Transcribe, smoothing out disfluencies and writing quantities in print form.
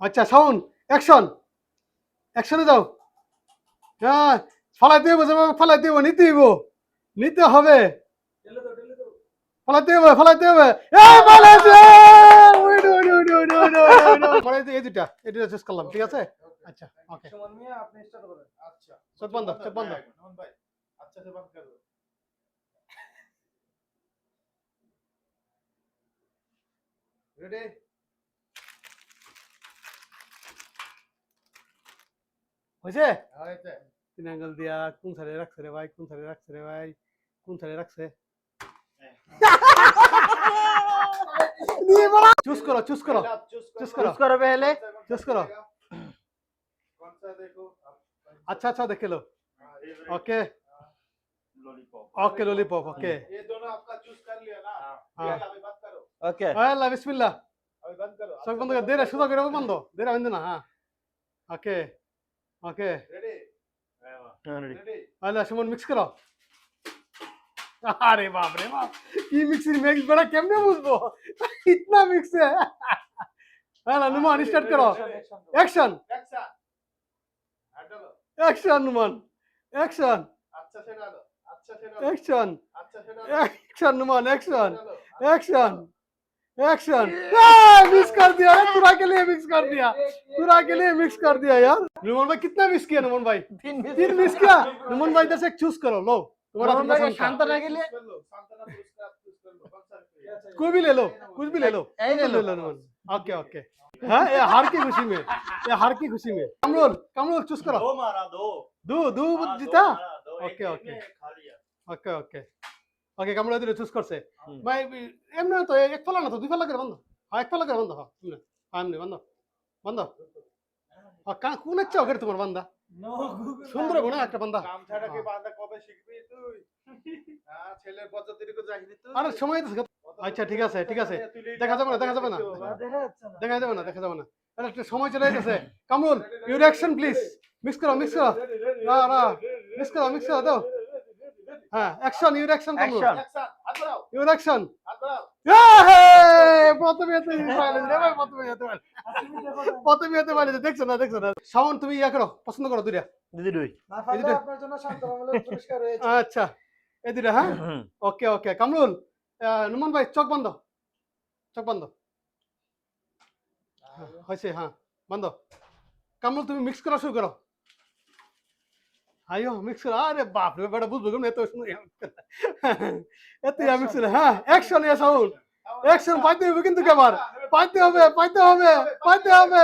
আচ্ছা sound action অ্যাকশনে যাও। হ্যাঁ ফালাইতে হইব যেভাবে ফালাইতে হইব নিতে হইব নিতে হবে ফালাইতে হবে ফালাইতে হবে এই ফালাইছে ওইডো ওইডো ওইডো ওইডো ওইডো ওইডো ফালাইতে এই দুইটা এটা চেস করলাম ঠিক আছে আচ্ছা ওকে সুমন মিয়া আপনি স্টার্ট করেন। আচ্ছা চোখ বন্ধ চোখ বন্ধ সুমন ভাই আচ্ছা से बंद कर दो। रेडी হয়েছে হয়েছে তিন অ্যাঙ্গেল দিয়া কোন সাইডে রাখছে রে ভাই কোন সাইডে রাখছে রে ভাই কোন সাইডে রাখছে চুজ করো চুজ করো चूज करो। चूज करो पहले। चूज करो। कौन सा देखो अच्छा अच्छा देख लो हाँ, okay lollipop. Okay lollipop okay ये दोनों आपका चूज कर लिया ना। हाँ। ये अभी बंद करो ओके अल्लाह बिस्मिल्लाह अभी बंद करो सब बंद कर दे रहा सुधा करो बंद दे रहा बंद ना हाँ okay okay ready ready. Ready Allah Suman mix करो अरे बाप रे बाप ये मिक्सर मिक्स बड़ा केमने बुझबो इतना मिक्स है अल्लाह नुमान स्टार्ट करो एक्शन एक्शन हटो एक्शन नुमान एक्शन अच्छा से डालो अच्छा से डालो एक्शन अच्छा से डालो एक्शन नुमान एक्शन डालो एक्शन एक्शन मिक्स कर दिया यार तुरा के लिए मिक्स कर दिया तुरा के लिए मिक्स कर दिया यार नुमान भाई कितना मिक्स किया नुमान भाई तीन मिक्स किया नुमान भाई इधर से चूज करो लो तुम्हारा नुमान भाई पसंद का। शांतना के लिए कर लो सांत्वना पुरस्कार चूज कर लो कौन सा चाहिए? कोई भी ले लो कुछ भी ले लो यही ले लो। नुमान ओके ओके हाँ ये हार की खुशी में ये हार की खुशी में कमरोल चूज करो दो मारा दो। दू दू हाँ, जीता दो मारा, दो। ओके, एक ओके। ने खा लिया। ओके ओके ओके कमरोल इधर चूज कर से हम्म। भाई एमने तो एक फला ना तो दुई फला कर बंद हाँ एक फला कर बंद हाँ एमने हाँ एमने बंद बंद हाँ कहाँ कौन अच्छा होगा तुम्हारा बंदा नो সুন্দর হবে না একটা বান্দা গামছাটা কি বাঁধা কবে শিখবি তুই হ্যাঁ ছেলের পদ্ধতিকে যাইনি তুই আরে সময় তো আচ্ছা ঠিক আছে দেখা যাবে না দেখা যাবে না দেখা যাবে না দেখা যাবে না আরে একটা সময় চলে যাচ্ছে Kamrul your action please mix করো না না মিক্স করো দাও হ্যাঁ action your action Kamrul Action। Action হাত বাড়াও ইউর অ্যাকশন হাত বাড়াও প্রথমে এত পাইলেন রে ভাই প্রথমে এত পাইলেন দেখছো না শাওন তুমি ইয়া করো পছন্দ করো দুইটা দিদি দুই। মাফাদা আপনার জন্য শান্তনামূলক পুরস্কার রয়েছে আচ্ছা এই দুইটা হ্যাঁ ওকে ওকে কামরুল নুমান ভাই চোখ বন্ধ হয়েছে হ্যাঁ বন্ধ কামরুল তুমি মিক্স করা শুরু করো আইও মিক্স করো আরে বাপ রে বেটা বুঝবো কেমন এত এত মিক্স করে হ্যাঁ অ্যাকশন এ সাউন্ড অ্যাকশন পাইতে হবে কিন্তু কেবার পাইতে হবে